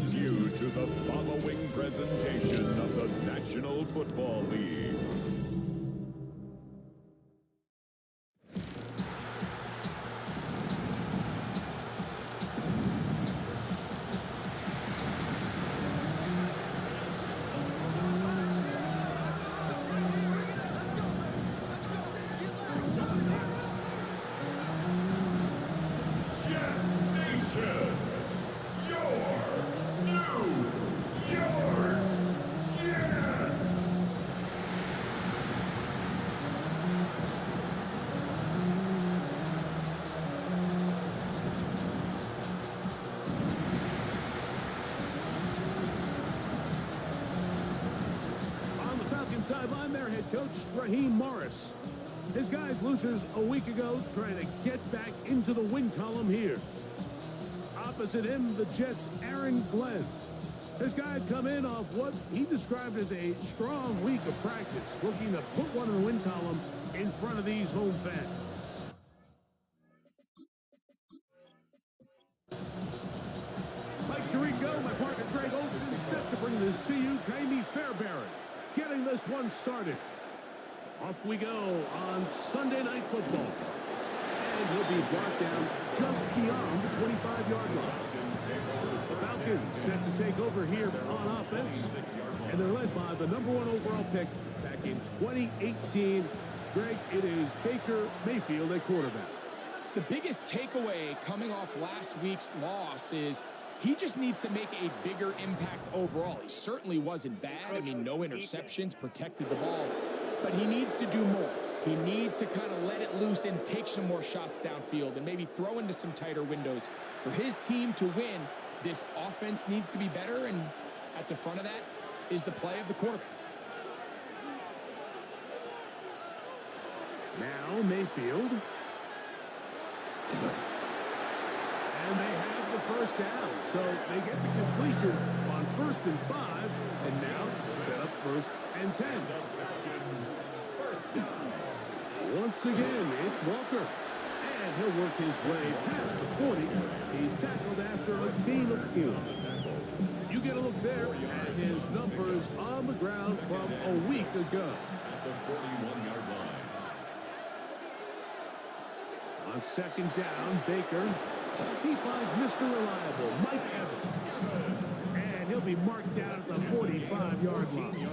welcomes you to the following presentation of the National Football League. Sideline, their head coach, Raheem Morris. His guys losers a week ago trying to get back into the win column here. Opposite him, the Jets' Aaron Glenn. His guys come in off what he described as a strong week of practice, looking to put one in the win column in front of these home fans. Mike Tirico, my partner Greg Olson, set to bring this to you. Jamie Fairbairn getting this one started. Off we go on Sunday Night Football. And he'll be brought down just beyond the 25-yard line. The Falcons set to take over here on offense. And they're led by the #1 overall pick back in 2018. Greg, it is Baker Mayfield at quarterback. The biggest takeaway coming off last week's loss is he just needs to make a bigger impact overall. He certainly wasn't bad. I mean, no interceptions, protected the ball. But he needs to do more. He needs to kind of let it loose and take some more shots downfield and maybe throw into some tighter windows. For his team to win, this offense needs to be better, and at the front of that is the play of the quarterback. Now Mayfield. And they have the first down, so they get the completion on 1st and 5, and now set up 1st and 10. Once again, it's Walker, and he'll work his way past the 40. He's tackled after a gain of 4. You get a look there at his numbers on the ground from a week ago. At the 41-yard line. On 2nd down, Baker. He finds Mr. Reliable, Mike Evans. And he'll be marked down at the 45-yard line.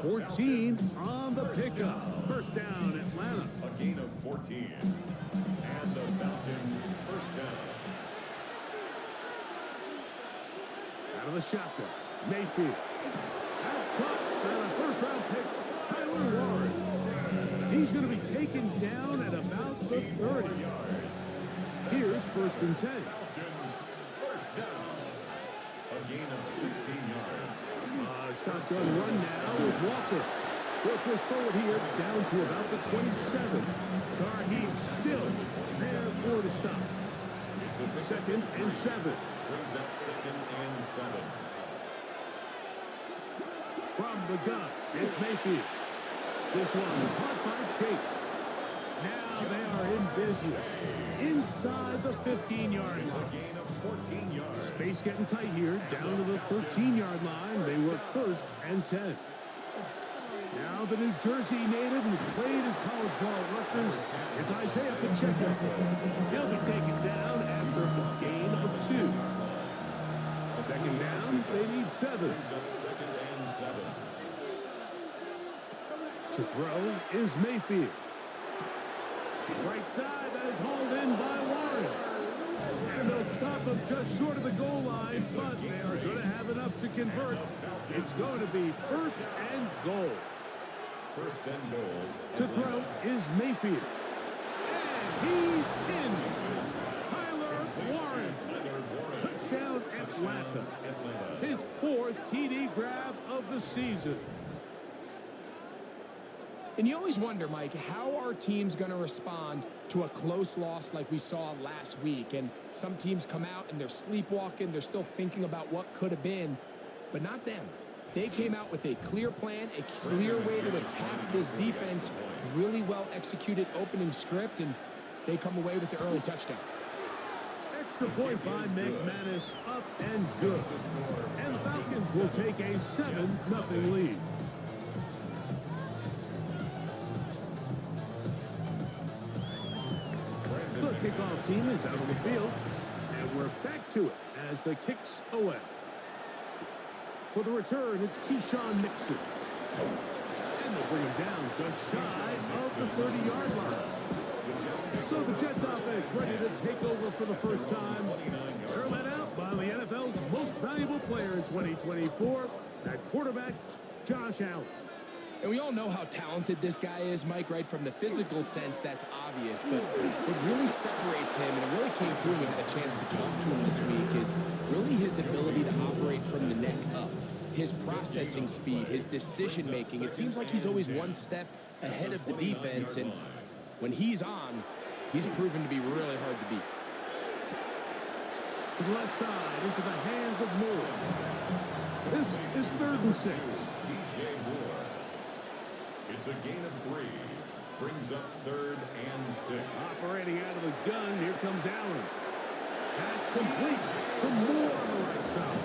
14 on the pickup. 1st down, Atlanta. A gain of 14. And the Falcons 1st down. Out of the shotgun, Mayfield. That's caught by the 1st-round pick, Tyler Warren. He's going to be taken down at about the 30. Here's 1st and 10. Falcons 1st down. A gain of 16 yards. Shotgun run now with Walker. They'll push forward here down to about the 27. Tar Heels still there for the stop. It's a 2nd and 7. Brings up 2nd and 7. From the gun, it's Mayfield. This one caught by Chase. Now they are in business inside the 15-yard line. A gain of 14 yards. Space getting tight here, down to the 13-yard line. They work 1st and 10. Now the New Jersey native who played his college ball at Rutgers, it's Isaiah Pacheco. He'll be taken down after a gain of 2. 2nd down, they need 7. Brings up 2nd and 7. To throw is Mayfield. Right side, that is hauled in by Warren. And they'll stop him just short of the goal line, but they are going to have enough to convert. It's going to be 1st and goal. 1st and goal. To throw is Mayfield. And he's in. Tyler Warren. Touchdown Atlanta. His 4th TD grab of the season. And you always wonder, Mike, how are teams going to respond to a close loss like we saw last week? And some teams come out and they're sleepwalking. They're still thinking about what could have been, but not them. They came out with a clear plan, a clear way to attack this defense, really well executed opening script, and they come away with the early touchdown. extra point by McManus, up and good. And the Falcons will take a 7-0 lead. The kickoff team is out on the field, and we're back to it as the kick's away. For the return, it's Keyshawn Nixon. And they'll bring him down just shy of the 30-yard line. So the Jets offense ready to take over for the first time. They're led out by the NFL's most valuable player in 2024, at quarterback, Josh Allen. And we all know how talented this guy is, Mike, right? From the physical sense, that's obvious. But what really separates him, and it really came through when we had a chance to talk to him this week, is really his ability to operate from the neck up. His processing speed, his decision-making. It seems like he's always one step ahead of the defense, and when he's on, he's proven to be really hard to beat. To the left side, into the hands of Moore. This is 3rd and 6. It's a gain of 3. Brings up 3rd and 6. Operating out of the gun, here comes Allen. That's complete to Moore on the right side.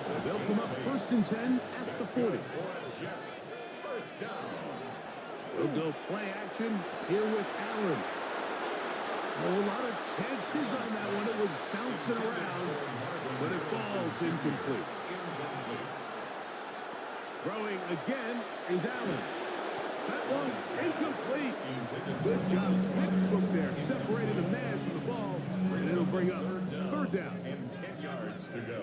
So they'll come up 1st and 10 at the 40. Jets, first down. They'll go play action here with Allen. Oh, a lot of chances on that one. It was bouncing around, but it falls incomplete. Throwing again is Allen. That one's incomplete. Good job, textbook there. Separated a man from the ball, and it'll bring up 3rd down. And 10 yards to go.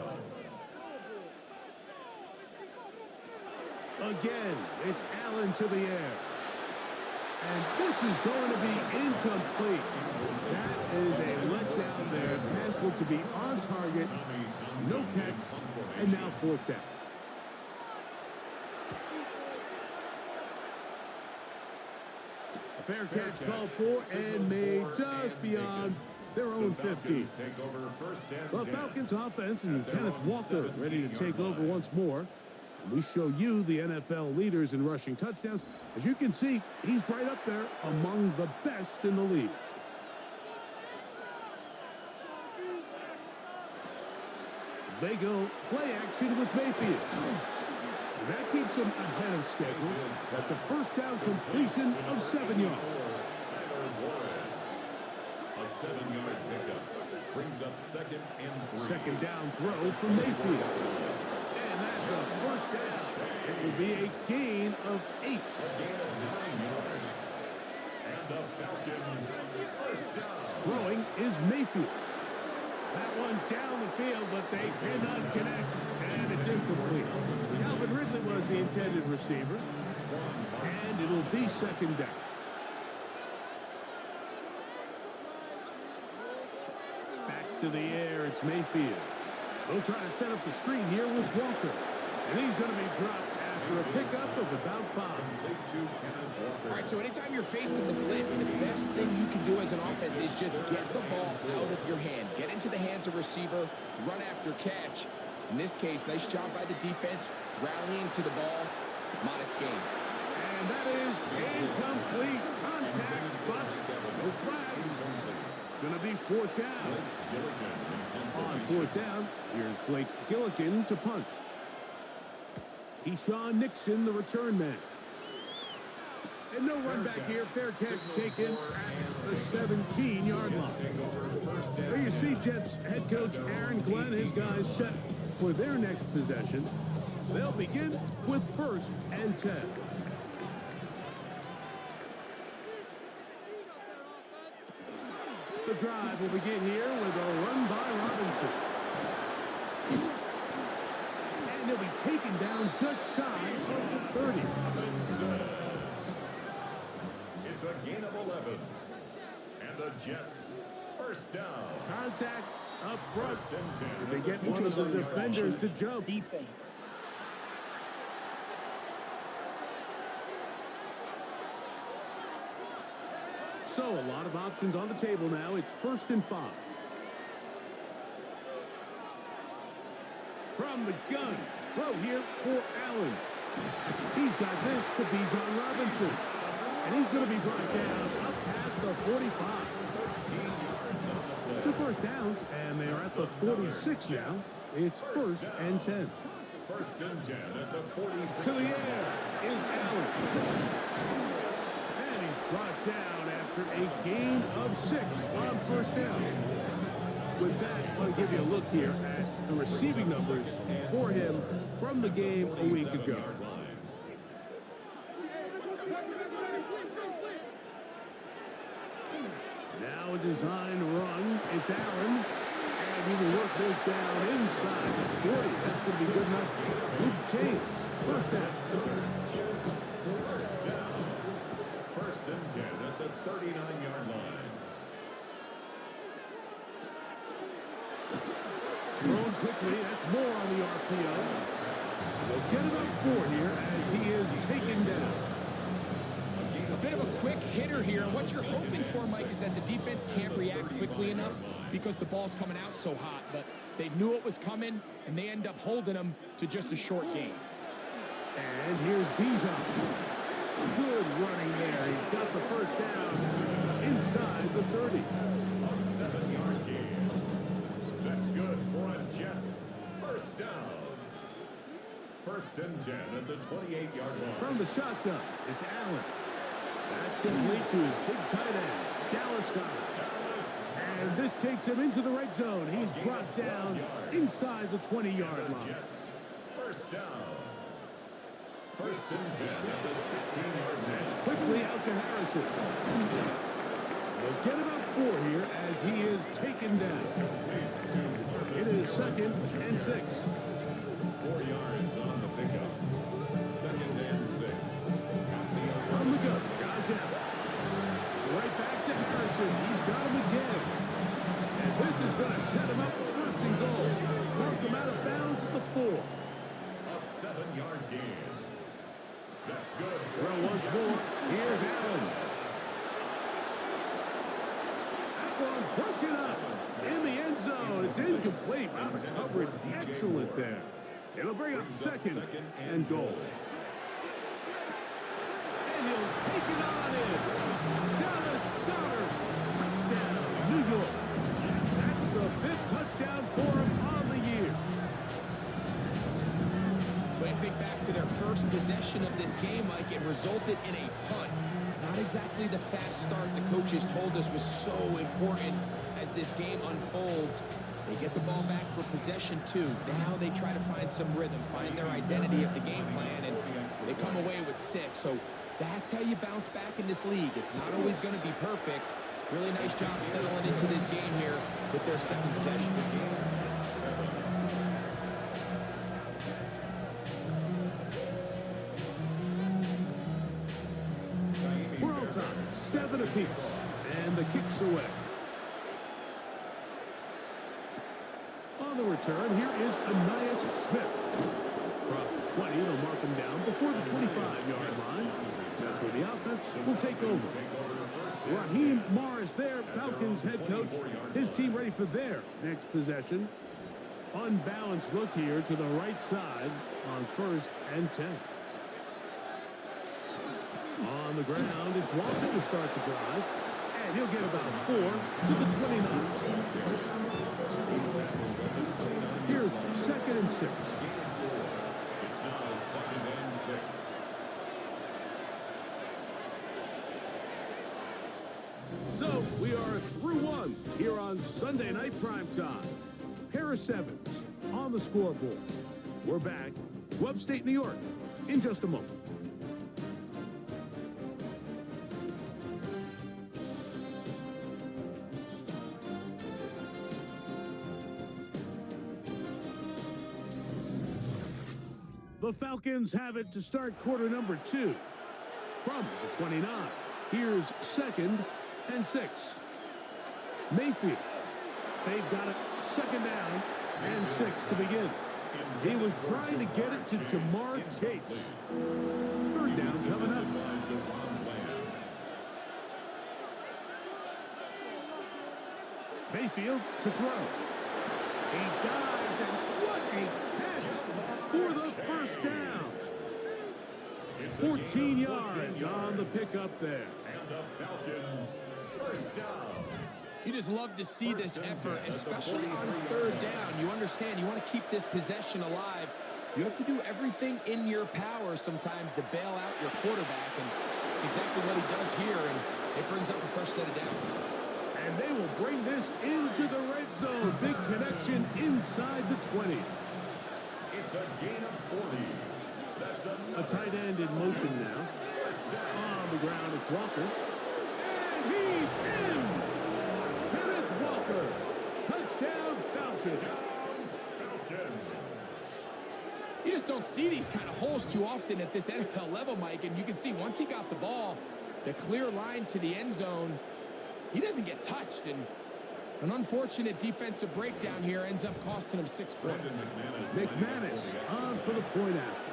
Again, it's Allen to the air. And this is going to be incomplete. That is a letdown there. Pass looked to be on target. No catch. And now 4th down. A fair catch called for and made just beyond their own 50. The Falcons offense and Kenneth Walker ready to take over once more. And we show you the NFL leaders in rushing touchdowns. As you can see, he's right up there among the best in the league. They go play action with Mayfield. And that keeps him ahead of schedule. That's a 1st down completion of 7 yards. A 7-yard pickup. Brings up 2nd and 3. 2nd down throw from Mayfield. And that's a 1st down. It will be a gain of 8. A gain of 9 yards. And the Falcons, first down. Throwing is Mayfield. That one down the field, but they cannot connect, and it's incomplete. Calvin Ridley was the intended receiver, and it'll be 2nd down. Back to the air, it's Mayfield. They'll try to set up the screen here with Walker, and he's going to be dropped after a pickup of about 5. All right, so anytime you're facing the blitz, the best thing you can do as an offense is just get the ball out of your hand. Get into the hands of receiver, run after catch. In this case, nice job by the defense, rallying to the ball. Modest gain. And that is incomplete contact, but no flags. It's going to be 4th down. On 4th down, here's Blake Gillikin to punt. Keyshawn Nixon, the return man. And no run back here. Fair catch taken at the 17-yard line. There you see Jets head coach Aaron Glenn, his guys set for their next possession. They'll begin with 1st and 10. The drive will begin here with a run by Robinson. And he'll be taken down just shy of the 30. It's a gain of 11. And the Jets, first down. Contact up front. 1st and 10. Did they get one of the defenders to jump? Defense. So a lot of options on the table now. It's 1st and 5. From the gun. Throw here for Allen. He's got this to Bijan Robinson. And he's going to be brought down up past the 45. 13 yards on the Two first downs, and they are at the 46 now. It's 1st and 10. 1st and 10 at the 46. To the air is Allen. And he's brought down after a gain of 6 on 1st down. With that, I'll give you a look here at the receiving numbers for him from the game a week ago. Now a designed run. It's Allen. And he will work this down inside the 40. That's going to be good enough. Move change. 1st down. 1st down. 1st and 10 at the 39-yard line. Thrown quickly. That's more on the RPO. They'll get it up 4 here as he is taken down. A bit of a quick hitter here. And what you're hoping for, Mike, is that the defense can't react quickly enough because the ball's coming out so hot. But they knew it was coming, and they end up holding them to just a short gain. And here's Bijan. Good running there. He's got the 1st down inside the 30. A 7-yard gain. That's good for a Jets 1st down. 1st and 10 at the 28-yard line. From the shotgun, it's Allen. That's complete to his big tight end, Dallas Goedert. And this takes him into the red zone. He's brought down inside the 20-yard line. Jets 1st down. 1st and 10 at the 16-yard line. Quickly out to Harrison. They'll get about 4 here as he is taken down. It is 2nd and 6. 4 yards on the pickup. 2nd and 6. From the gun, right back to Harrison. He's got him again. And this is going to set him up for 1st and goal. Mark him out of bounds at the 4. A 7-yard gain. That's good. Throw once more. Here's Allen. That one broken up in the end zone. It's incomplete. Wow, the coverage excellent there. It'll bring up 2nd and goal. And he'll take it on in. Dallas Goedert. Touchdown, New York. That's the 5th touchdown for him on the year. When you think back to their first possession of this game, Mike, it resulted in a punt. Not exactly the fast start the coaches told us was so important as this game unfolds. They get the ball back for possession 2. Now they try to find some rhythm, find their identity of the game plan, and they come away with 6. So that's how you bounce back in this league. It's not always going to be perfect. Really nice job settling into this game here with their 2nd possession. We're all time. 7 apiece. And the kick's away. On the return, here is Anias Smith. Across the 20, they'll mark him down before the 25-yard line. That's where the offense will take over. Raheem Morris there, Falcons head coach. His team ready for their next possession. Unbalanced look here to the right side on 1st and 10. On the ground, it's Walker to start the drive. And he'll get about 4 to the 29. Here's 2nd and 6. It's now 2nd and 6. So we are through 1 here on Sunday Night Primetime. Pair of 7s on the scoreboard. We're back to upstate New York in just a moment. The Falcons have it to start quarter number 2. From the 29, here's 2nd and 6. Mayfield. They've got it 2nd down and 6 to begin. He was trying to get it to Jamar Chase. 3rd down coming up. Mayfield to throw. He dives, and what a catch for the 1st down. 14 yards on the pickup there. And the Falcons 1st down. You just love to see this effort, especially on third down. You understand, you want to keep this possession alive. You have to do everything in your power sometimes to bail out your quarterback, and it's exactly what he does here, and it brings up the first set of downs. And they will bring this into the red zone. Big connection inside the 20. It's a gain of 40. That's a tight end in motion now. On the ground, it's Walker. And he's in! Kenneth Walker. Touchdown, Falcons. You just don't see these kind of holes too often at this NFL level, Mike, and you can see once he got the ball, the clear line to the end zone, he doesn't get touched, and an unfortunate defensive breakdown here ends up costing him 6 points. McManus on for the point after.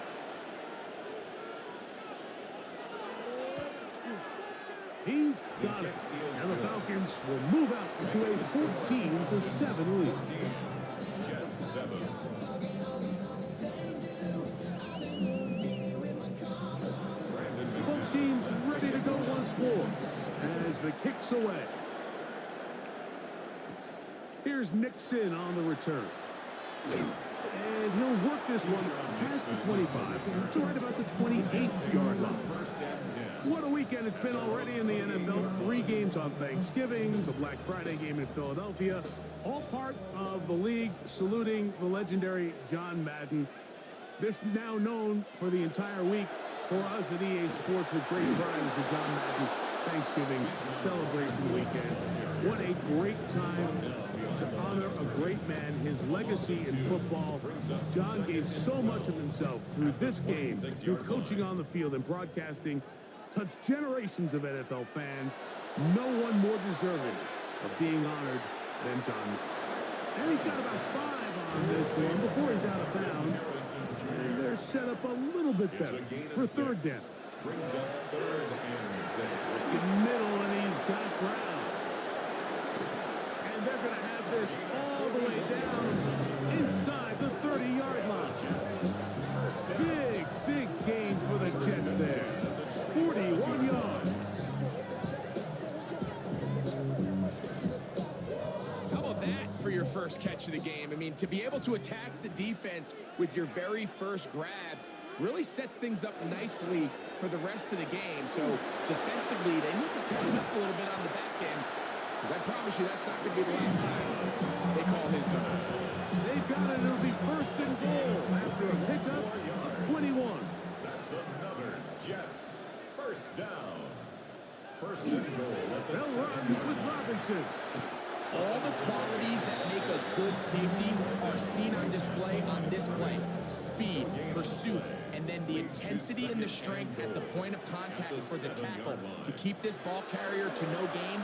He's got it, and the Falcons will move out to a 14-7 lead. Jets 7. Both teams ready to go once more as the kick's away. Here's Nixon on the return. And he'll work this one past the 25 to right about the 28-yard line. What a weekend it's been already in the NFL. 3 games on Thanksgiving, the Black Friday game in Philadelphia, all part of the league saluting the legendary John Madden. This now known for the entire week for us at EA Sports with great pride is the John Madden Thanksgiving celebration weekend. What a great time to honor a great man, his legacy in football. John gave so much of himself through this game, through coaching on the field and broadcasting, touched generations of NFL fans. No one more deserving of being honored than John. And he's got about 5 on this one before he's out of bounds. And they're set up a little bit better for third down. Brings up 3rd and 6. In middle, and he's got ground. And they're going to have this all the way down inside the 30-yard line. Big gain for the Jets there. 41 yards. How about that for your first catch of the game? I mean, to be able to attack the defense with your very first grab really sets things up nicely for the rest of the game. So defensively, they need to tighten up a little bit on the back end, because I promise you that's not going to be the last time they call his time. They've got it. It'll be 1st and goal after a pickup of 21. That's another Jets. 1st down. 1st and goal. They'll run with Robinson. All the qualities that make a good safety are seen on display on this play. Speed, pursuit, and then the intensity and the strength at the point of contact for the tackle to keep this ball carrier to no gain.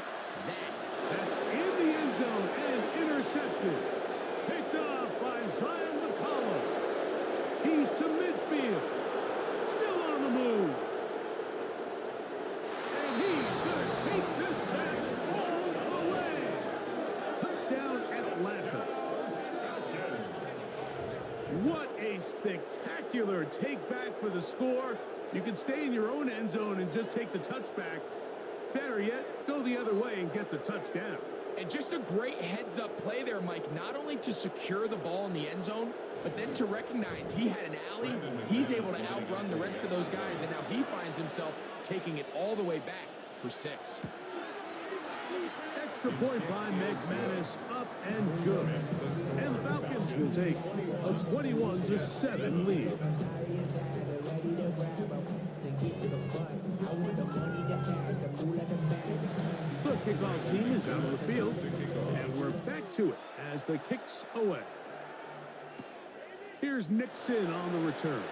That's in the end zone and intercepted. Picked off by Zion McCollum. He's to midfield. Still on the move. And he's going to take this back all the way. Touchdown, Atlanta. What a spectacular take back for the score. You can stay in your own end zone and just take the touchback. Better yet, go the other way and get the touchdown. And just a great heads-up play there, Mike, not only to secure the ball in the end zone, but then to recognize he had an alley. He's able to outrun the rest of those guys, and now he finds himself taking it all the way back for 6. Extra point by McManus, up and good. And the Falcons will take a 21-7 lead. The kickoff team is out of the field, and we're back to it as the kick's away. Here's Nixon on the return.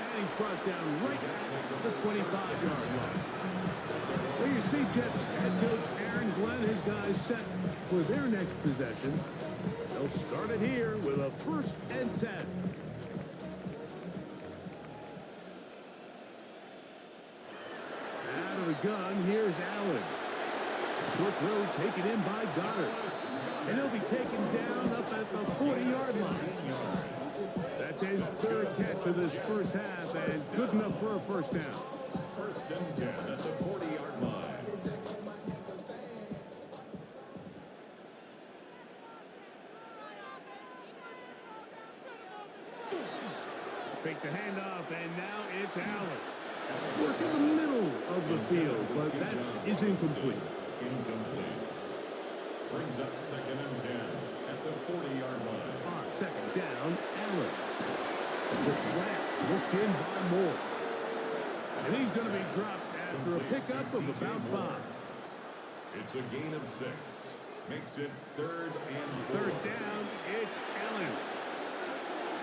And he's brought down right at the 25-yard line. There you see Jets head coach Aaron Glenn, his guys set for their next possession. They'll start it here with a 1st and 10. Out of the gun, here's Allen. Short throw taken in by Goddard. And he'll be taken down up at the 40-yard line. That's his 3rd catch of this first half, and good enough for a 1st down. 1st and 10 at the 40-yard line. Fake the handoff, and now it's Allen. Work in the middle of the field, but that is incomplete. Incomplete. Brings up 2nd and 10 at the 40-yard line. On 2nd down, Allen. Quick slant, looked in by Moore. And he's going to be dropped after a pickup of about 5. It's a gain of 6. Makes it 3rd and 4. 3rd down, it's Allen.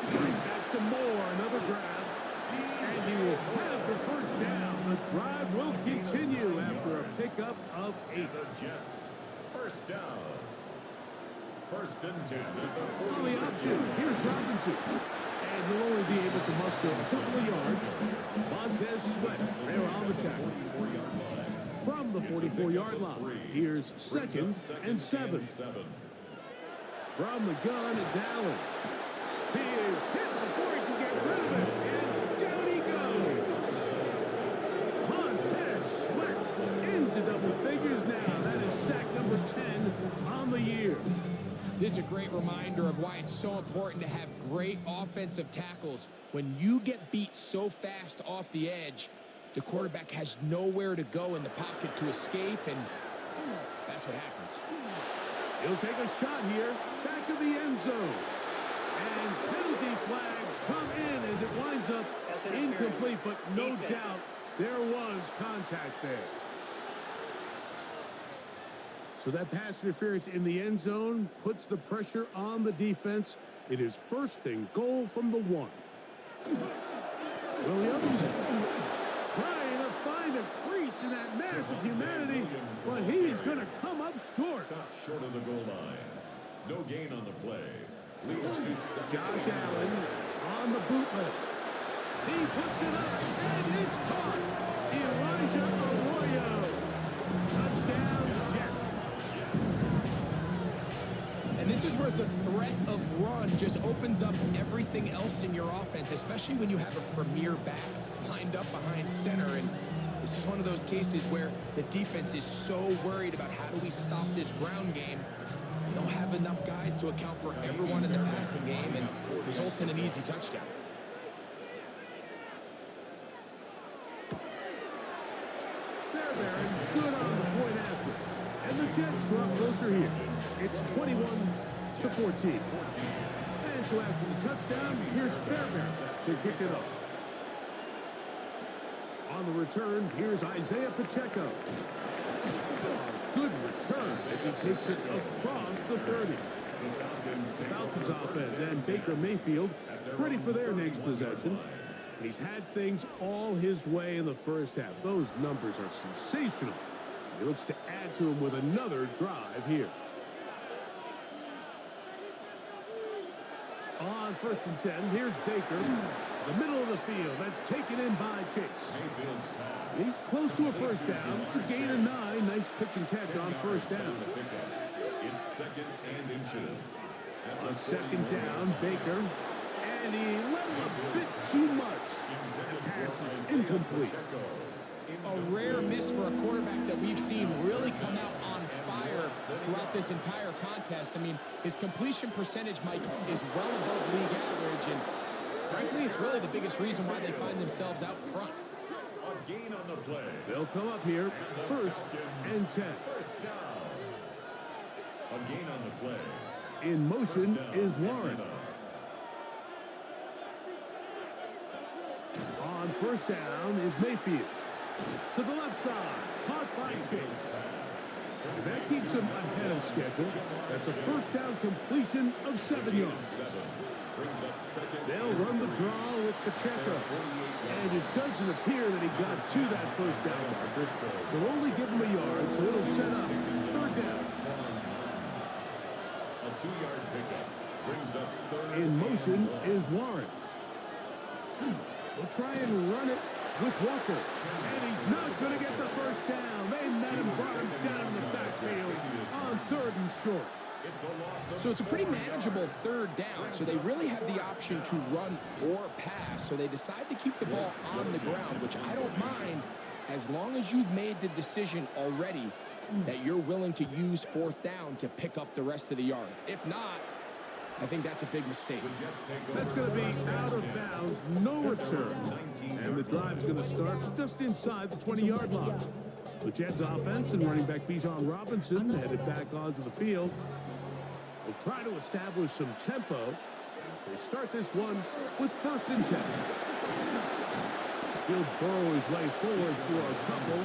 Right back to Moore, another grab. And he will have the 1st down. The drive will continue after a pickup of 8. The Jets, 1st down. 1st and 10 at the On the 46. option, here's Robinson. And he'll only be able to muster a couple of yards. Montez Sweat there on the tackle. From the 44-yard line, here's 2nd and 7. From the gun, it's Allen. He is hit before he can get rid of it, and down he goes. Montez Sweat into double figures now. That is sack number 10 on the year. This is a great reminder of why it's so important to have great offensive tackles. When you get beat so fast off the edge, the quarterback has nowhere to go in the pocket to escape, and that's what happens. He'll take a shot here, back of the end zone. And penalty flags come in as it winds up incomplete, but no doubt there was contact there. So that pass interference in the end zone puts the pressure on the defense. It is 1st and goal from the 1. Williams trying to find a crease in that mass of humanity, but he's going to come up short. Stopped short of the goal line. No gain on the play. Leads to 2nd. Josh Allen on the bootleg. He puts it up, and it's caught. Elijah Arroyo. Touchdown, Jets. And this is where the threat of run just opens up everything else in your offense, especially when you have a premier back lined up behind center. And this is one of those cases where the defense is so worried about how do we stop this ground game. They don't have enough guys to account for everyone in the passing game, and results in an easy touchdown. Fairbairn good on the point after. And the Jets draw closer here. It's 21-14. And so after the touchdown, here's Fairbairn to kick it off. On the return, here's Isaiah Pacheco. Good return as he takes it across the 30. The Falcons offense and Baker Mayfield ready for their next possession. And he's had things all his way in the first half. Those numbers are sensational. He looks to add to him with another drive here. On 1st and 10, here's Baker. The middle of the field. That's taken in by Chase. He's close to a 1st down to gain a 9. Nice pitch and catch on 1st down. It's 2nd and inches. On 2nd down, Baker. And he let him a bit too much. That pass is incomplete. A rare miss for a quarterback that we've seen really come out on fire throughout this entire contest. I mean, his completion percentage, Mike, is well above league average, and frankly, it's really the biggest reason why they find themselves out front. A gain on the play. They'll come up here 1st and 10. 1st down. A gain on the play. In motion is Warren. On 1st down is Mayfield. To the left side, caught by Chase. And that keeps him ahead of schedule. That's a 1st down completion of 7 yards. They'll run the draw with Pacheco. And it doesn't appear that he got to that 1st down marker. They'll only give him a yard, so it'll set up 3rd down. A 2-yard pickup brings up 3rd. In motion is Warren. They'll try and run it with Walker. And he's not going to get the 1st down. They met him, brought him down in the backfield on 3rd and short. So it's a pretty manageable 3rd down, so they really have the option to run or pass. So they decide to keep the ball on the ground, which I don't mind as long as you've made the decision already that you're willing to use 4th down to pick up the rest of the yards. If not, I think that's a big mistake. That's going to be out of bounds, no return. And the drive's going to start just inside the 20-yard line. The Jets offense and running back Bijan Robinson headed back onto the field. Will try to establish some tempo as they start this one with 1st and 10. He'll burrow his way forward for a couple.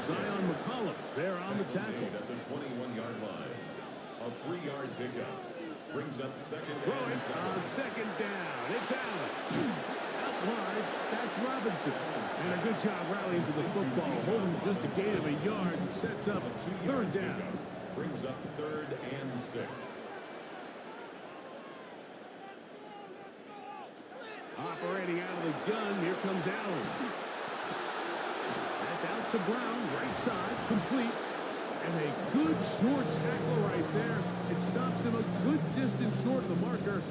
Zion McCollum there on the tackle. At the 21-yard line. A 3-yard pickup. Brings up second Throw it on 2nd down. It's Allen. Out wide, that's Robinson. And a good job rallying to the football. Holding just a gain of a yard and sets up 3rd down. Brings up 3rd and 6. Operating out of the gun, here comes Allen. That's out to Brown, right side, complete. And a good short tackle right there. It stops him a good distance short of the marker.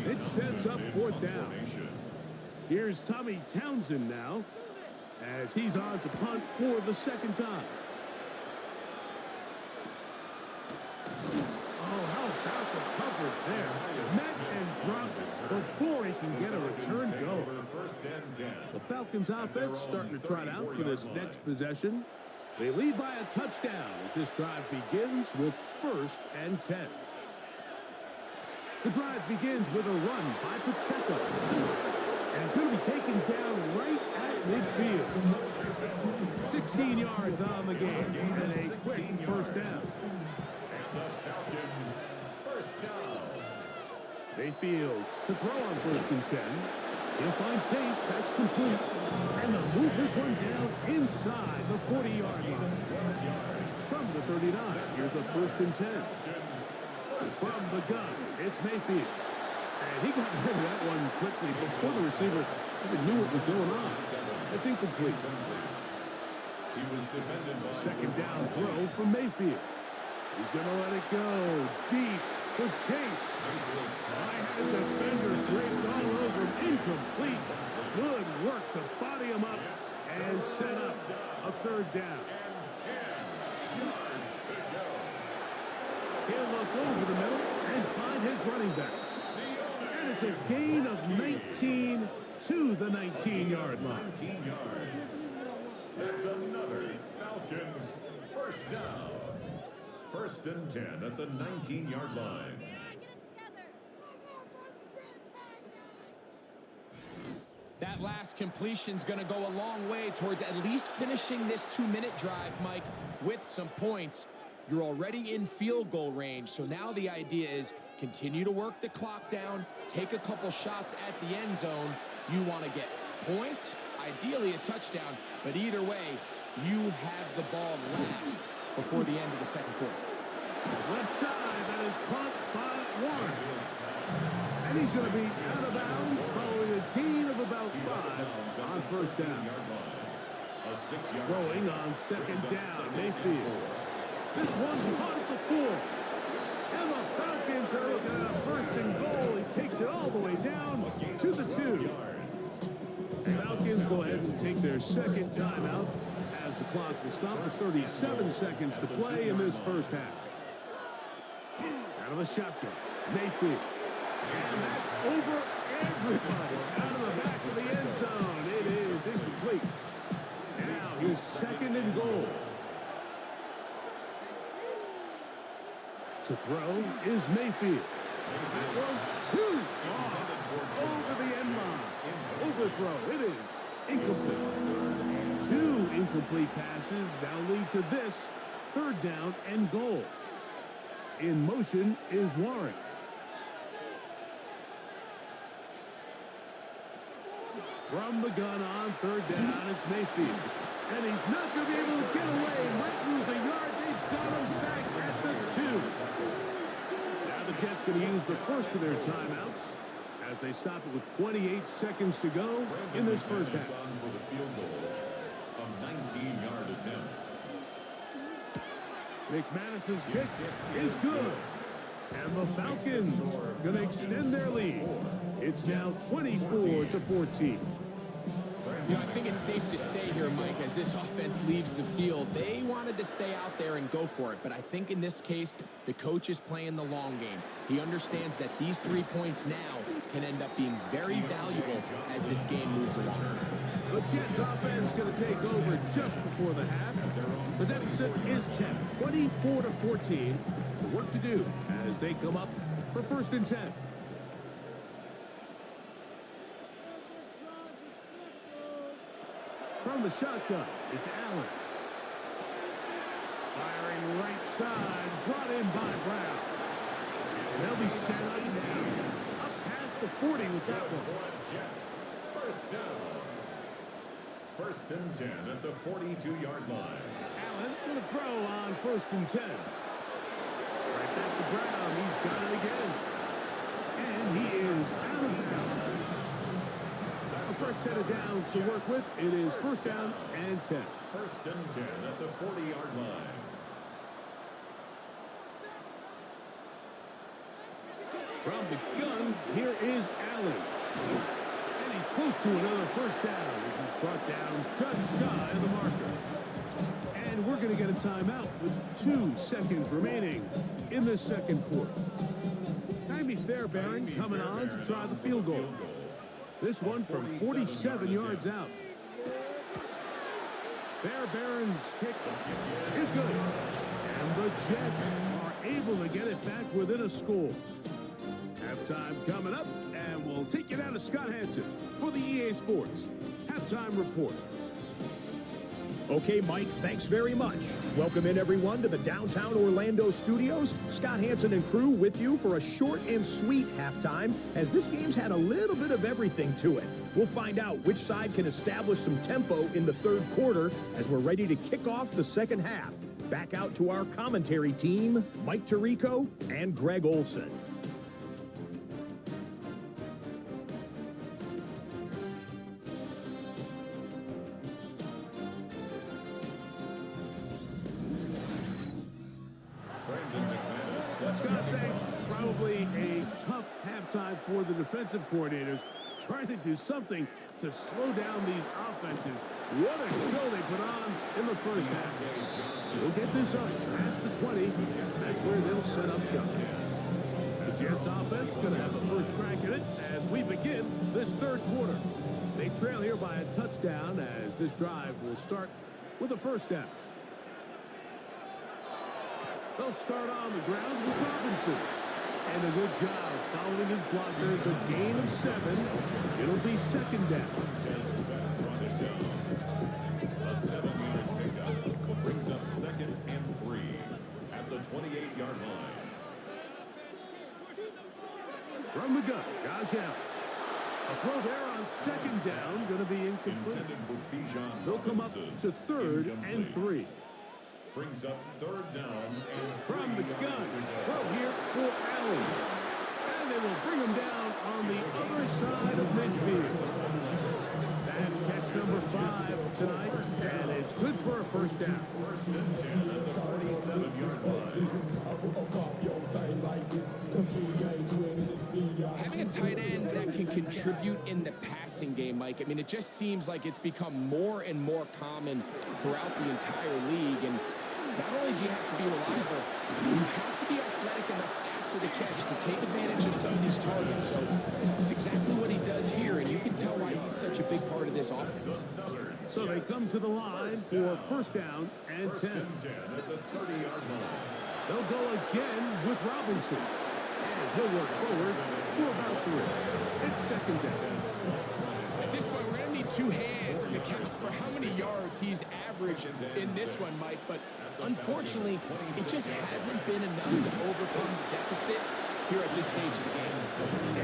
It sets up 4th down. Here's Tommy Townsend now, as he's on to punt for the 2nd time. Oh, how about the coverage there? Met and dropped it before he can get a return going. The Falcons offense starting to trot out for this next possession. They lead by a touchdown as this drive begins with 1st and 10. The drive begins with a run by Pacheco. And it's going to be taken down right at midfield. 16 yards on the game and a quick 1st down. And the Falcons, 1st down. Mayfield to throw on 1st and 10. He'll find Chase. That's complete. And they'll move this one down inside the 40-yard line. From the 39, here's a 1st and 10. From the gun, it's Mayfield. And he got rid of that one quickly before the receiver even knew what was going on. It's incomplete. He was defended by 2nd down throw from Mayfield. He's going to let it go deep for Chase. And defender draped all over him. Incomplete. Good work to body him up and set up a 3rd down. He'll look over the middle and find his running back. And it's a gain of 19 to the 19-yard line. 19 yards. That's another Falcons 1st down. 1st and 10 at the 19-yard line. That last completion's going to go a long way towards at least finishing this 2-minute drive, Mike, with some points. You're already in field goal range, so now the idea is continue to work the clock down, take a couple shots at the end zone. You want to get points, ideally a touchdown, but either way, you have the ball last before the end of the 2nd quarter. Left side, that is caught by Warren. And he's going to be out of bounds following a gain of about 5 on 1st down. Throwing on 2nd down, Mayfield. This one's caught at the 4. And the Falcons are looking at a 1st and goal. He takes it all the way down to the 2. The Falcons go ahead and take their 2nd timeout as the clock will stop with 37 seconds to play in this 1st half. Out of the shotgun, Mayfield. And that's over everybody. Out of the back of the end zone. It is incomplete. Now his 2nd and goal. To throw is Mayfield. That one too far over the end line. Overthrow. It is incomplete. 2 incomplete passes now lead to this 3rd down and goal. In motion is Warren. From the gun on 3rd down, it's Mayfield. And he's not going to be able to get away. Might lose a yard. They've got him back at the 2. Now the Jets going to use the first of their timeouts as they stop it with 28 seconds to go in this 1st half. For the field goal, a 19-yard attempt. McManus's kick is good. And the Falcons going to extend their lead. It's now 24-14. You know, I think it's safe to say here, Mike, as this offense leaves the field, they wanted to stay out there and go for it. But I think in this case, the coach is playing the long game. He understands that these 3 points now can end up being very valuable as this game moves along. The Jets offense going to take over just before the half. The deficit is 10, 24-14. Work to do as they come up for 1st and 10. From the shotgun, it's Allen. Firing right side, brought in by Brown. They'll be set up now. Up past the 40 with that one. Jets. First down. 1st and 10 at the 42-yard line. Allen going to throw on 1st and 10. Right back to Brown. He's got it again. And he is out of bounds. A first set of downs to work with. It is 1st down and 10. 1st and 10 at the 40-yard line. From the gun, here is Allen. And he's close to another 1st down as he's brought down just shy of the marker. And we're going to get a timeout with 2 seconds remaining in the 2nd quarter. Jaime Fairbairn coming on to try the field goal. This one from 47 yards out. Fairbairn's kick is good. And the Jets are able to get it back within a score. Halftime coming up, and we'll take you down to Scott Hansen for the EA Sports Halftime Report. Okay, Mike, thanks very much. Welcome in, everyone, to the downtown Orlando studios. Scott Hansen and crew with you for a short and sweet halftime, as this game's had a little bit of everything to it. We'll find out which side can establish some tempo in the 3rd quarter as we're ready to kick off the 2nd half. Back out to our commentary team, Mike Tirico and Greg Olson. Scott, thanks. Probably a tough halftime for the defensive coordinators, trying to do something to slow down these offenses. What a show they put on in the 1st half. They'll get this up past the 20. That's where they'll set up shop. The Jets offense going to have a first crack at it as we begin this 3rd quarter. They trail here by a touchdown as this drive will start with a 1st down. They'll start on the ground with Robinson. And a good job following his blockers. A gain of 7. It'll be 2nd down. A 7-yard pickup brings up 2nd and 3 at the 28-yard line. From the gun, Josh Allen. A throw there on 2nd down, going to be incomplete. They'll come up to 3rd and 3. Brings up 3rd down and from the gun. Throw here for Allen. And they will bring him down on the other side of midfield. That's catch number 5 tonight, and it's good for a 1st down. 1st and 10 at the 47-yard line. Having a tight end that can contribute in the passing game, Mike, I mean, it just seems like it's become more and more common throughout the entire league. And not only do you have to be reliable, you have to be athletic enough after the catch to take advantage of some of these targets. So it's exactly what he does here, and you can tell why he's such a big part of this offense. So they come to the line for 1st down and 10. 1st and 10 at the 30-yard line. They'll go again with Robinson. And he'll work forward to about 3. It's 2nd down. At this point, we're going to need 2 hands to count for how many yards he's averaged in this one, Mike. But unfortunately, it just hasn't been enough to overcome the deficit here at this stage of the game.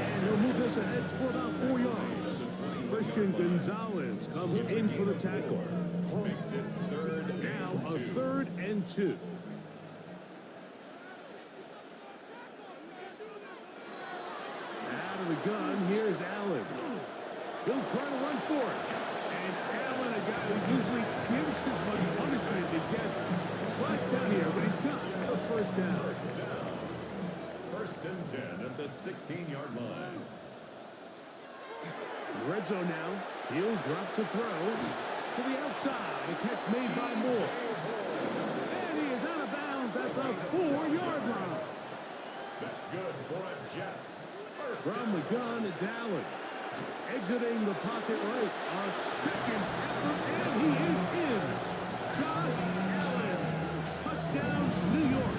And he'll move this ahead for about 4 yards. Christian Gonzalez comes in for the tackle. Makes it 3rd Now a 3rd and 2. Out of the gun, here's Allen. He'll try to run for it. And Allen, a guy who usually gives as much punishment as he gets, slides down here, but he's got the 1st down. 1st and 10 at the 16-yard line. Red zone now. He'll drop to throw. To the outside. A catch made by Moore. And he is out of bounds at the 4-yard line. That's good for a Jets. From the gun, it's Allen. Exiting the pocket right. A second effort, and he is in. Josh Allen. Touchdown, New York.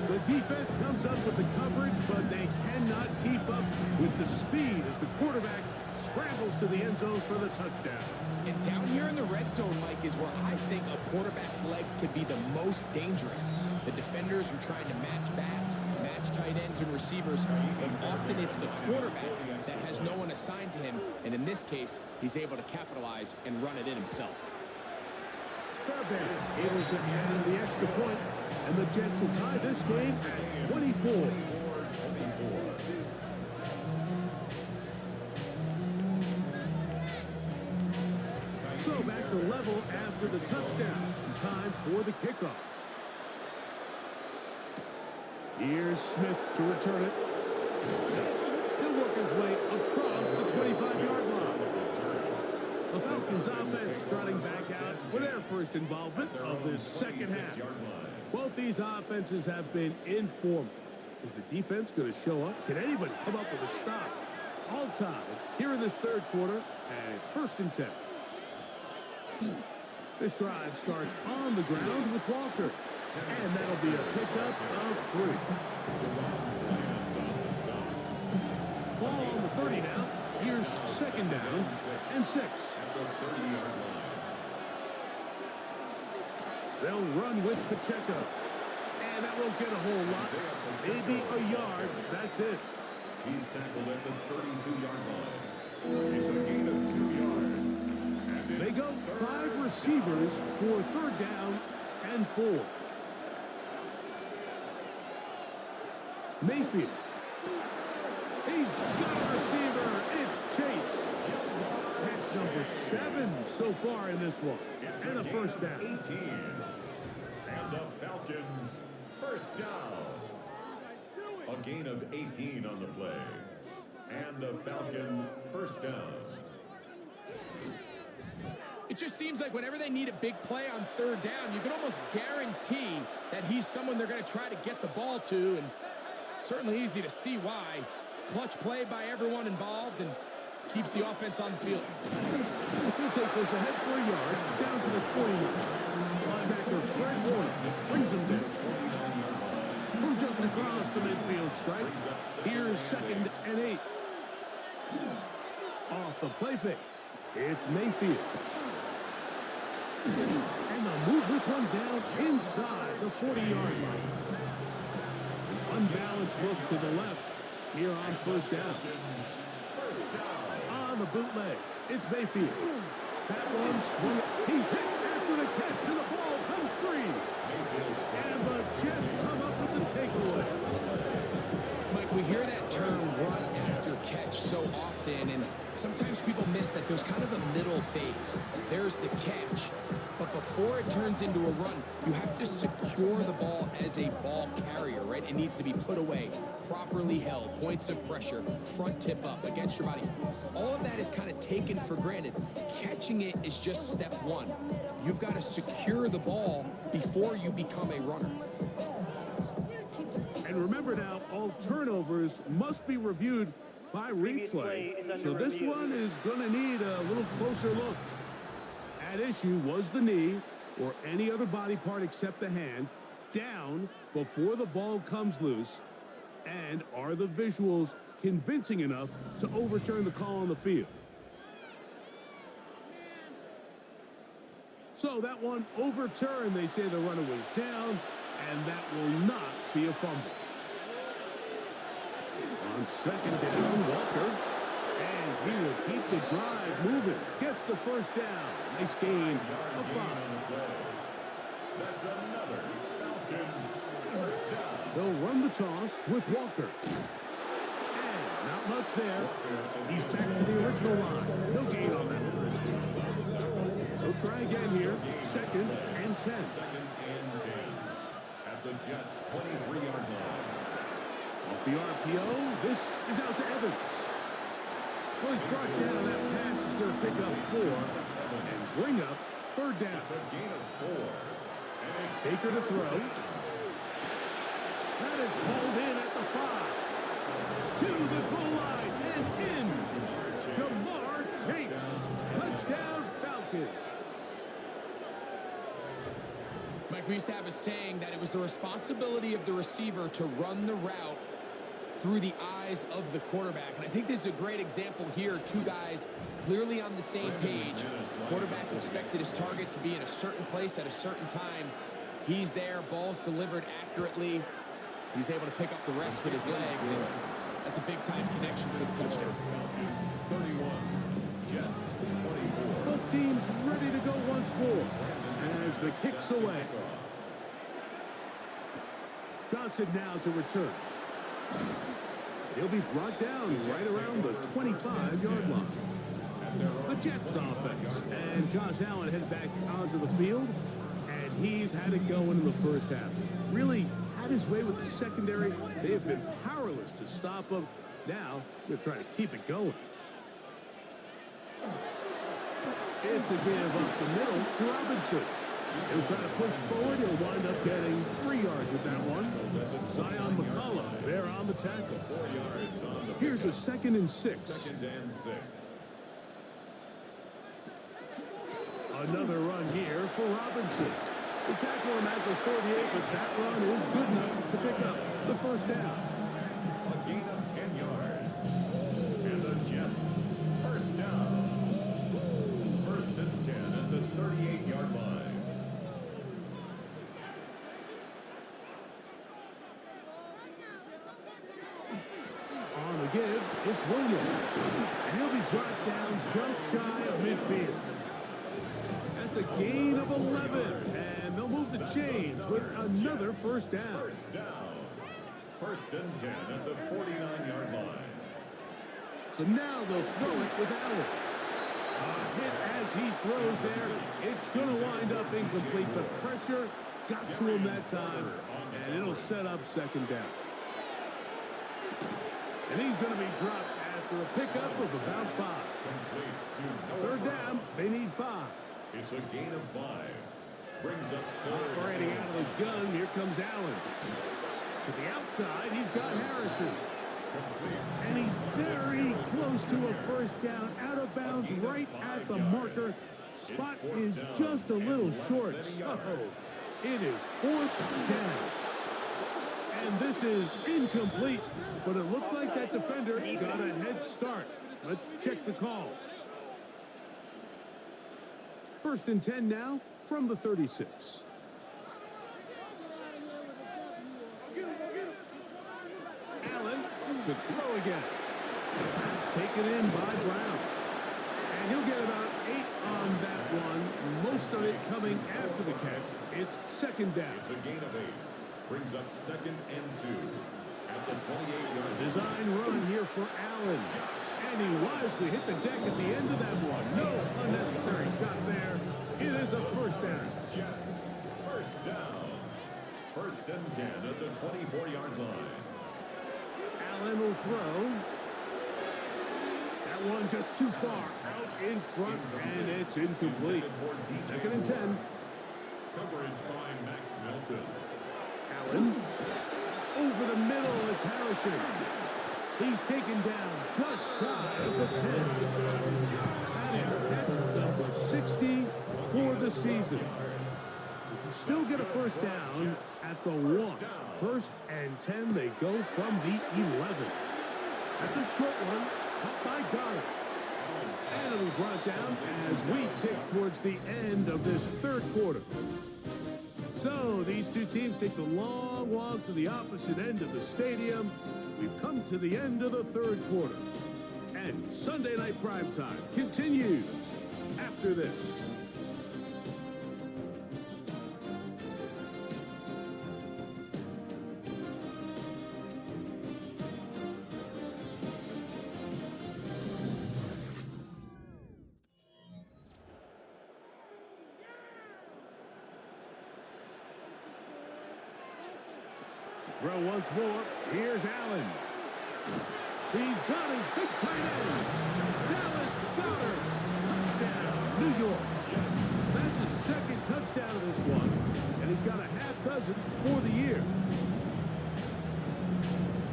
The defense comes up with the coverage, but they cannot keep up with the speed as the quarterback scrambles to the end zone for the touchdown. And down here in the red zone, Mike, is where I think a quarterback's legs can be the most dangerous. The defenders are trying to match backs, match tight ends and receivers, but often it's the quarterback that has no one assigned to him, and in this case, he's able to capitalize and run it in himself. Fairbanks able to add the extra point, and the Jets will tie this game at 24. So back to level after the touchdown. Time for the kickoff. Here's Smith to return it. He'll work his way across the 25-yard line. The Falcons offense trotting back out for their first involvement of this second half. Both these offenses have been informal. Is the defense going to show up? Can anybody come up with a stop? All tied here in this third quarter, and it's 1st and 10. This drive starts on the ground with Walker. And that'll be a pickup of 3. Ball on the 30 now. Here's 2nd down and 6. They'll run with Pacheco. And that won't get a whole lot. Maybe a yard. That's it. He's tackled at the 32-yard line. It's a gain of 2 yards. And they go 5 receivers for 3rd down and 4. Mayfield. He's got a receiver. It's Chase. Catch number 7 so far in this one. And a 1st down. 18. And the Falcons, 1st down. A gain of 18 on the play. And the Falcon, 1st down. It just seems like whenever they need a big play on 3rd down, you can almost guarantee that he's someone they're going to try to get the ball to, and certainly easy to see why. Clutch play by everyone involved and keeps the offense on the field. He'll take this ahead for a yard, down to the 40-yard. Linebacker Fred Warner brings him down. From just across the midfield stripe, here's 2nd and 8. Off the play fake, it's Mayfield. And they'll move this one down inside the 40-yard line. Unbalanced look to the left here on 1st down. On the bootleg, it's Mayfield. That one swung. He's hit after the catch, and the ball comes free. And the Jets come up with the takeaway. Mike, we hear that term run after catch so often, and sometimes people miss that there's kind of a middle phase. There's the catch, but before it turns into a run, you have to secure the ball as a ball carrier, right? It needs to be put away, properly held, points of pressure, front tip up against your body. All of that is kind of taken for granted. Catching it is just step 1. You've got to secure the ball before you become a runner. And remember now, all turnovers must be reviewed by replay. So this one is going to need a little closer look. At issue was the knee, or any other body part except the hand, down before the ball comes loose. And are the visuals convincing enough to overturn the call on the field? So that one overturned. They say the runner was down, and that will not be a fumble. On 2nd down, Walker. And he will keep the drive moving. Gets the 1st down. Nice gain of 5. That's another Falcons 1st down. They'll run the toss with Walker. And not much there. He's back to the original line. No gain on that one. They'll try again here. 2nd and 10. 2nd and 10. At the Jets' 23-yard line. Off the RPO, this is out to Evans. Well, he's brought down. That pass is going to pick up 4 and bring up third down. It's a gain of 4. And it's Baker to throw. That is called in at the 5. To the goal line and in. Jamar Chase. Touchdown Falcons. Mike, we used to have a saying that it was the responsibility of the receiver to run the route through the eyes of the quarterback. And I think this is a great example here. Two guys clearly on the same page. Quarterback expected his target to be in a certain place at a certain time. He's there, ball's delivered accurately. He's able to pick up the rest with his legs, and that's a big-time connection for the touchdown. 31. Jets 24. Both teams ready to go once more as the kick's away. Johnson now to return. He'll be brought down right around the 25-yard line. The Jets offense. And Josh Allen heads back onto the field, and he's had it going in the first half. Really had his way with the secondary. They have been powerless to stop him. Now they're trying to keep it going. It's a give up the middle to Robinson. He'll try to push forward. He'll wind up getting 3 yards with that one. Zion McCullough there on the tackle. 4 yards on the Here's a 2nd and 6. 2nd and 6. Another run here for Robinson. The tackle him at the 48, but that run is good enough to pick up the first down. A gain of 10 yards. And the Jets, first down. 1st and 10 at the 38-yard line. On the give, it's Williams. And he'll be dropped down just shy of midfield. That's a gain of 11. And they'll move the chains with another first down. First down. 1st and 10 at the 49-yard line. So now they'll throw it with Allen. A hit as he throws there. It's going to wind up incomplete. The pressure got to him that time, and it'll set up 2nd down. And he's going to be dropped after a pickup of about 5. Complete to 3rd down, they need 5. It's a gain of 5. Brings up 3rd. Operating out of the gun, here comes Allen. To the outside, he's got Harrison. And he's very close to a first down, out of bounds, right at the marker. Spot is just a little short, so it is 4th down. And this is incomplete, but it looked like that defender got a head start. Let's check the call. 1st and 10 now from the 36. Allen to throw again. That's taken in by Brown. And he'll get about 8 on that one. Most of it coming after the catch. It's 2nd down. It's a gain of 8. Brings up 2nd and 2 at the 28-yard line. Design run here for Allen. And he wisely hit the deck at the end of that one. No unnecessary shot there. It is a first down. Jets, first down. 1st and 10 at the 24-yard line. Allen will throw. That one just too far out in front, and it's incomplete. 2nd and 10. Coverage by Max Milton. Allen. Over the middle, it's Harrison. He's taken down just shy of the 10. That is catch number 60 for the season. You can still get a first down at the 1. 1st and 10, they go from the 11. That's a short one, caught by Goddard. And it'll brought down as we tick towards the end of this 3rd quarter. So these two teams take the long walk to the opposite end of the stadium. We've come to the end of the 3rd quarter. And Sunday Night Primetime continues after this. Throw once more. Here's Allen. He's got his big tight ends. Dallas Goedert. Touchdown, New York. That's his second touchdown of this one, and he's got a half dozen for the year.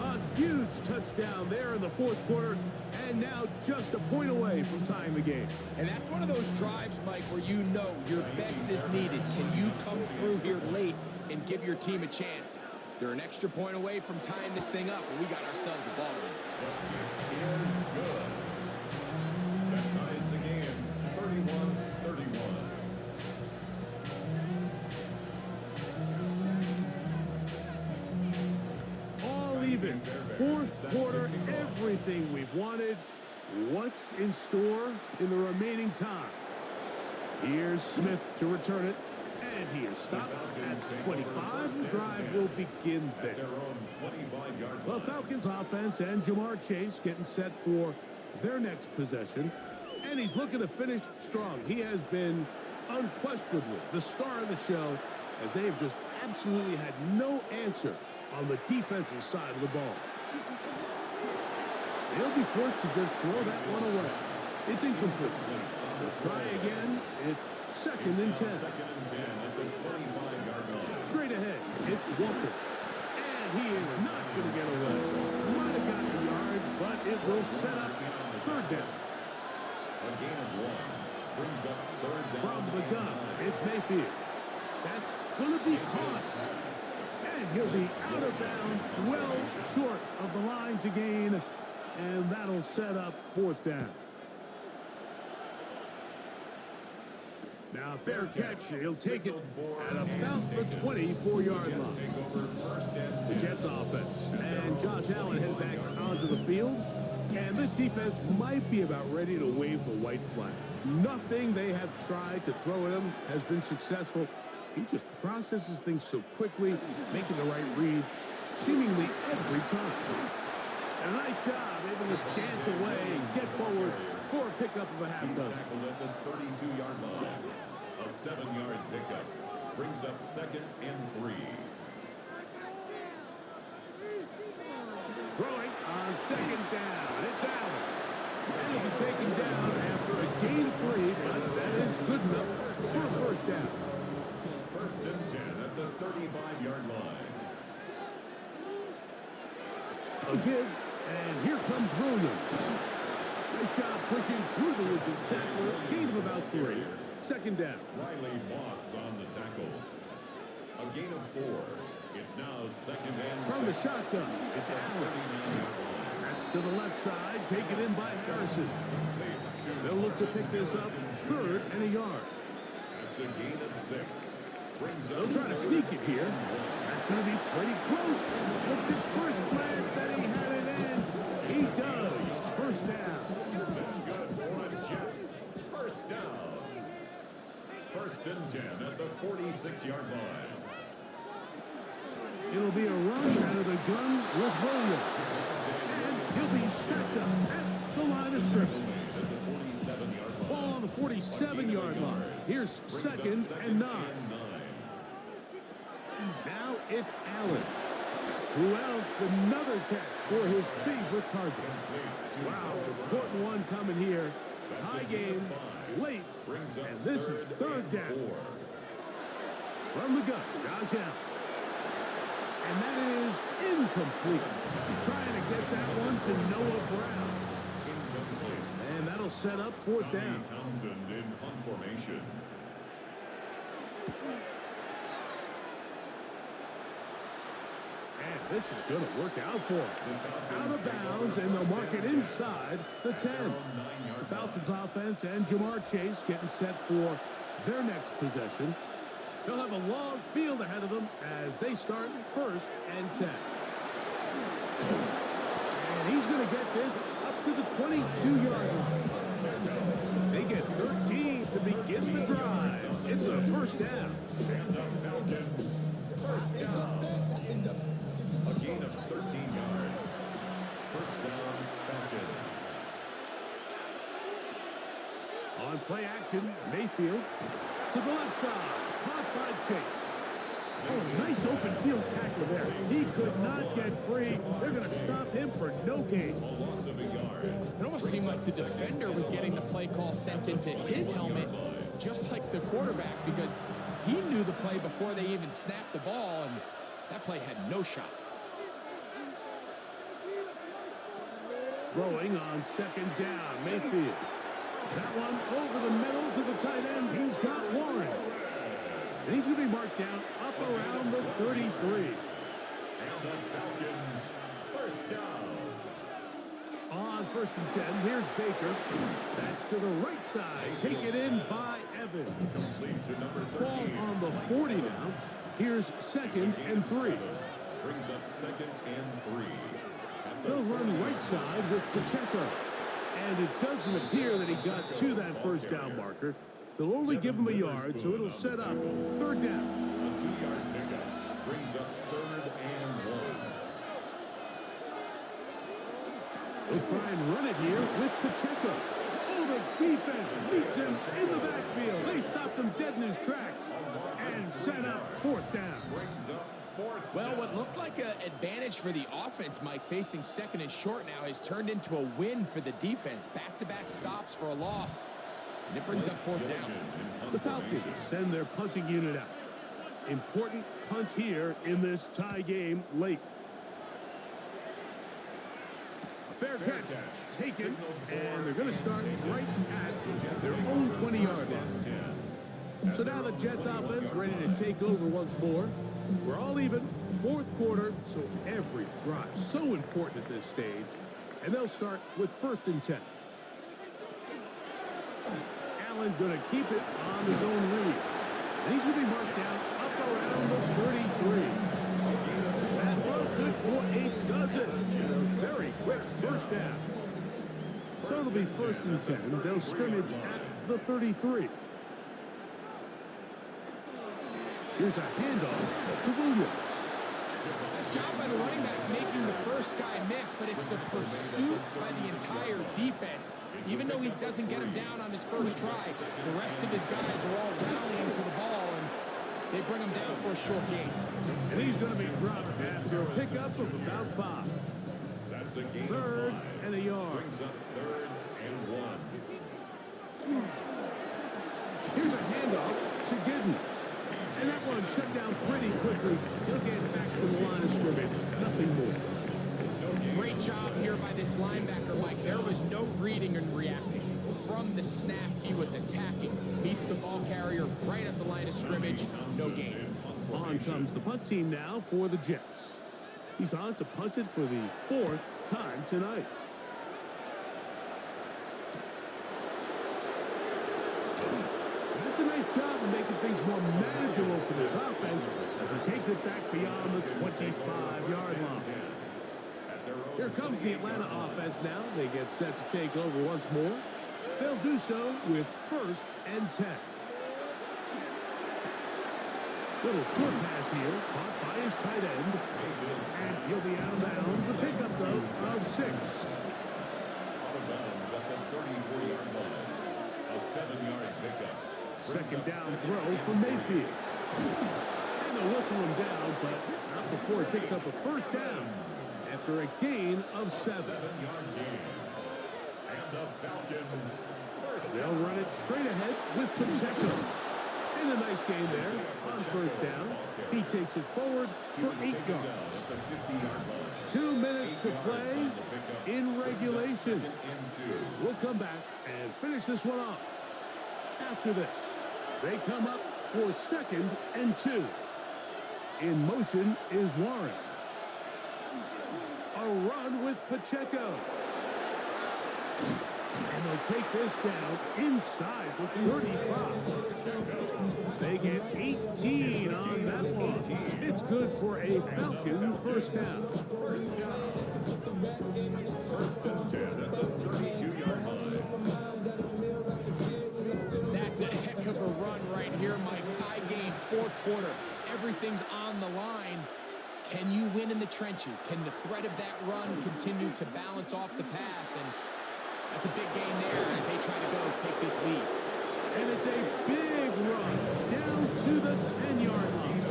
A huge touchdown there in the fourth quarter, and now just a point away from tying the game. And that's one of those drives, Mike, where you know your best is needed. Can you come through here late and give your team a chance? They're an extra point away from tying this thing up, and we got ourselves a ball game. Is good. That ties the game, 31-31. All even. Fourth quarter, everything we've wanted. What's in store in the remaining time? Here's Smith to return it. And he is stopped at 25. The drive will begin there. The Falcons offense and Jamar Chase getting set for their next possession. And he's looking to finish strong. He has been unquestionably the star of the show, as they have just absolutely had no answer on the defensive side of the ball. They'll be forced to just throw that one away. It's incomplete. They'll try again. It's second and 10. Straight ahead, it's Walker. And he is not going to get away. Might have gotten a yard, but it will set up third down. A gain of 1 brings up third down. From the gun, it's Mayfield. That's going to be caught. And he'll be out of bounds, well short of the line to gain. And that'll set up fourth down. Now, fair catch. He'll take it at about the 24-yard line. The Jets offense. And Josh Allen headed back onto the field. And this defense might be about ready to wave the white flag. Nothing they have tried to throw at him has been successful. He just processes things so quickly, making the right read seemingly every time. And a nice job, able to dance away and get forward for a pickup of a half dozen. Tackled at the 32-yard line. A 7-yard pickup brings up second and 3. Throwing on second down. It's Allen. And he'll be taken down after a gain of 3, but that is good enough for a first down. First and 10 at the 35-yard line. A give, and here comes Williams. Nice job pushing through the would-be tackler. Gain of about 3. Second down. Riley Moss on the tackle. A gain of 4. It's now second and From the 6. shotgun, it's Allen. That's to the left side, taken in by Harrison. They'll look to pick this up, third and a yard. That's a gain of 6. Brings up They'll try to sneak it here. That's going to be pretty close. Looked at first glance that he had it in. He does. First down. That's good for the Jets. First down. First and 10 at the 46-yard line. It'll be a run out of the gun with Williams. And he'll be stacked up at the line of scrimmage. Ball on the 47-yard line. Here's second and 9. Now it's Allen, who else another catch for his favorite target. Wow, important one coming here. Tie game, late, and this is third down. From the gun, Josh Allen. And that is incomplete. Trying to get that one to Noah Brown. And that'll set up fourth down. Townsend in punt formation. And this is going to work out for him. Out of bounds, and they'll mark it inside the 10. The Falcons offense and Jamar Chase getting set for their next possession. They'll have a long field ahead of them as they start first and 10. And he's going to get this up to the 22-yard line. They get 13 to begin the drive. It's a first down. And the Falcons, first down. A gain of 13 yards. First down, Falcons. On play action, Mayfield to the left side. Caught by Chase. Oh, nice open field tackle there. He could not get free. They're going to stop him for no gain. A loss of a yard. It almost seemed like the defender was getting the play call sent into his helmet, just like the quarterback, because he knew the play before they even snapped the ball, and that play had no shot. Throwing on second down, Mayfield. That one over the middle to the tight end. He's got Warren. And he's going to be marked down up around the 33. And the Falcons, first down. On first and 10, here's Baker. That's to the right side. Taken in by Evans. Complete to number Ball 13. on the 40 now. Here's second and 3. Brings up second and 3. They'll run right side with Pacheco. And it doesn't appear that he got to that first down marker. They'll only give him a yard, so it'll set up third down. A 2-yard pickup brings up third and 1. They'll try and run it here with Pacheco. Oh, the defense meets him in the backfield. They stopped him dead in his tracks and set up fourth down. Brings up fourth Well, down. what looked like an advantage for the offense, Mike, facing second and short now, has turned into a win for the defense. Back-to-back stops for a loss. And it brings up fourth down. The Falcons send their punting unit out. Important punt here in this tie game late. A fair catch taken, and they're going to start right at their own 20-yard line. So now the Jets offense ready to take over once more. We're all even, fourth quarter, so every drive so important at this stage. And they'll start with first and 10. Allen going to keep it on his own read. And he's going to be marked down up around the 33. That one good for a dozen. And a very quick first down. So it'll be first and 10. They'll scrimmage at the 33. Here's a handoff to Williams. Nice job by the running back making the first guy miss, but it's the pursuit by the entire defense. Even though he doesn't get him down on his first try, the rest of his guys are all rallying to the ball, and they bring him down for a short gain. And he's going to be dropped after a pickup of about 5. That's a gain Third of 5. and a yard. Brings up third and 1. Here's a handoff to Giddens. And that one shut down pretty quickly. He'll get back to the line of scrimmage. Nothing more. Great job here by this linebacker, Mike. There was no reading and reacting. From the snap, he was attacking. Beats the ball carrier right at the line of scrimmage. No gain. On comes the punt team now for the Jets. He's on to punt it for the 4th time tonight. That's a nice job of making things more manageable for this offense as he takes it back beyond the 25-yard line. Here comes the Atlanta offense now. They get set to take over once more. They'll do so with first and 10. Little short pass here, caught by his tight end. And he'll be out of bounds. A pickup, though, of 6. Out of bounds at the 34-yard line. A 7-yard pickup. Second down throw for Mayfield. And they'll whistle him down, but not before he picks up a first down after a gain of 7. 7-yard gain. And the Falcons, first They'll down. run it straight ahead with Pacheco. And a nice gain there on first down. He takes it forward for 8 yards. At the 50-yard line. 2 minutes to play in regulation. Second and 2. We'll come back and finish this one off. After this, they come up for second and 2. In motion is Warren. A run with Pacheco. And they'll take this down inside the 35. They get 18 on that one. It's good for a Falcon first down. First down. First and 10 at the 32-yard line. That's a heck of a run right here, Mike. Tie game, fourth quarter. Everything's on the line. Can you win in the trenches? Can the threat of that run continue to balance off the pass? And that's a big gain there as they try to go take this lead. And it's a big run down to the 10-yard line.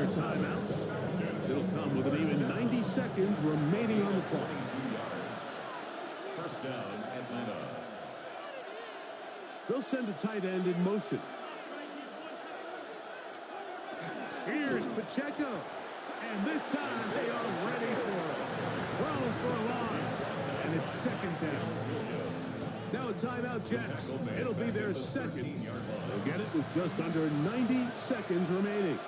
their timeouts. It'll come with an even 90 seconds remaining on the clock. 22 yards. First down, Atlanta. They'll send a tight end in motion. Here's Pacheco. And this time they are ready for it. Throw for a loss. And it's second down. Now a timeout, Jets. It'll be their second. They'll get it with just under 90 seconds remaining.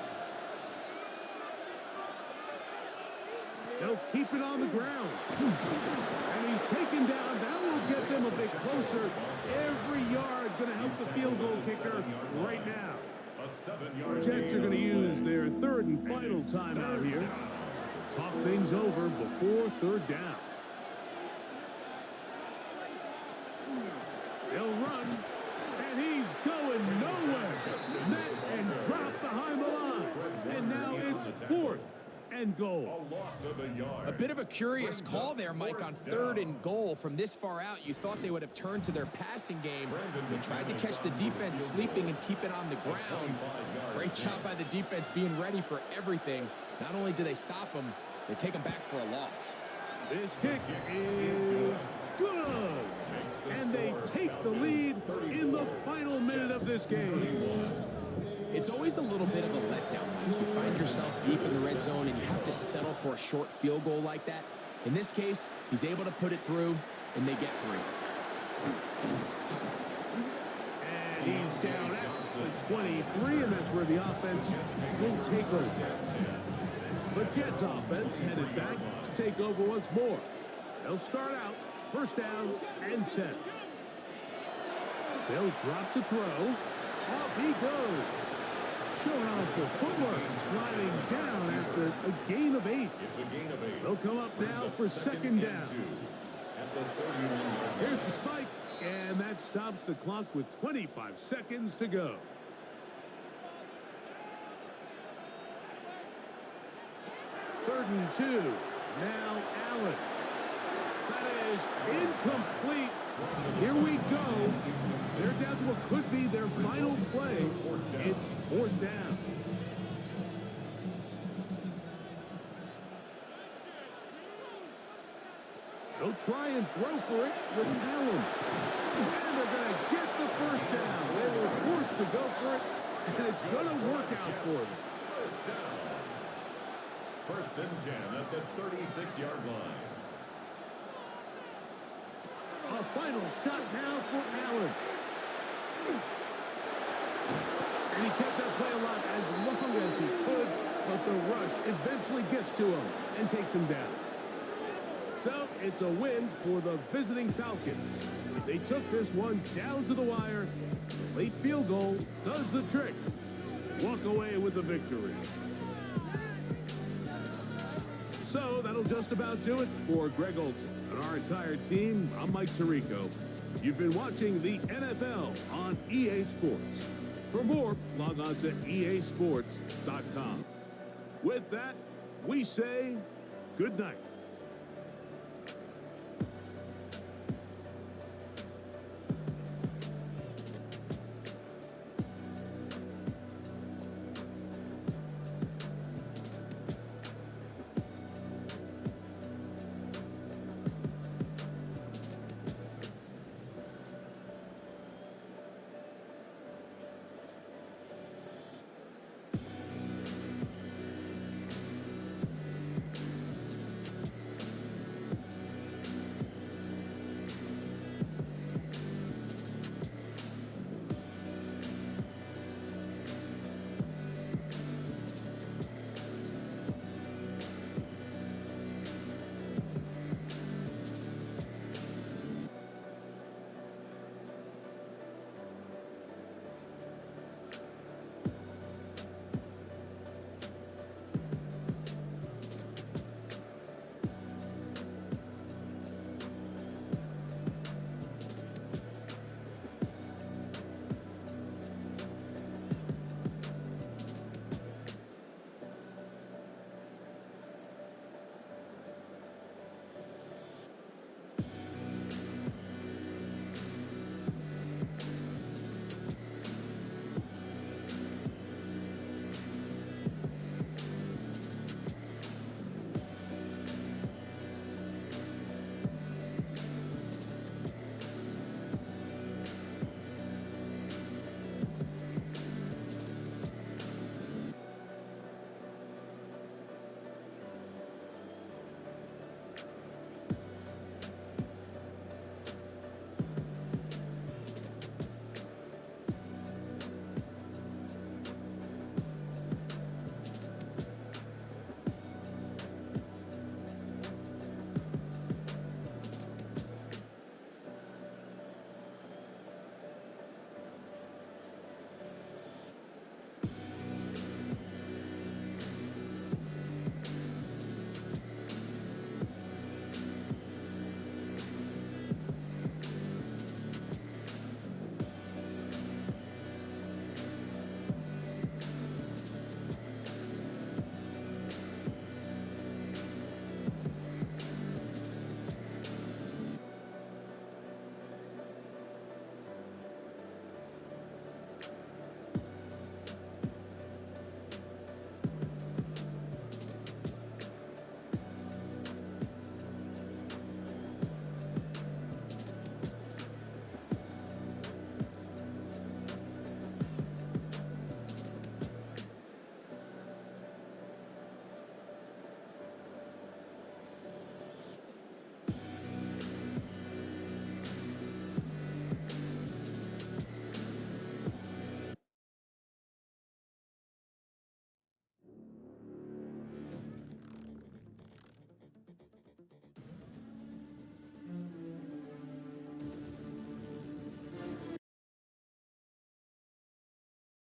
They'll keep it on the ground. And he's taken down. That will get them a bit closer. Every yard going to help the field goal kicker right now. Jets are going to use their third and final timeout here. Talk things over before third down. They'll run, and he's going nowhere. Met and dropped behind the line. And now it's fourth and goal. A bit of a curious call there, Mike, on third and goal. From this far out, you thought they would have turned to their passing game. They tried to catch the defense sleeping and keep it on the ground. Great job by the defense being ready for everything. Not only do they stop them, they take them back for a loss. This kick is good. And they take the lead in the final minute of this game. It's always a little bit of a letdown, Mike. You find yourself deep in the red zone and you have to settle for a short field goal like that. In this case, he's able to put it through, and they get three. And he's down at the 23, and that's where the offense will take over. The Jets offense headed back to take over once more. They'll start out first down and 10. They'll drop to throw. Off he goes. Showing off the footwork, sliding down after a gain of 8. It's a gain of 8. They'll come up now for second down. At the 31-yard Here's the spike, and that stops the clock with 25 seconds to go. Third and 2. Now Allen. That is incomplete. Here we go. They're down to what could be their final play. It's fourth down. They'll try and throw for it with Allen. And they're going to get the first down. They were forced to go for it, and it's going to work out for them. First down. First and 10 at the 36-yard line. A final shot now for Allen. And he kept that play alive as long as he could, but the rush eventually gets to him and takes him down. So it's a win for the visiting Falcons. They took this one down to the wire. The late field goal does the trick. Walk away with the victory. So that'll just about do it for Greg Olson and our entire team. I'm Mike Tirico. You've been watching the NFL on EA Sports. For more, log on to easports.com. With that, we say good night.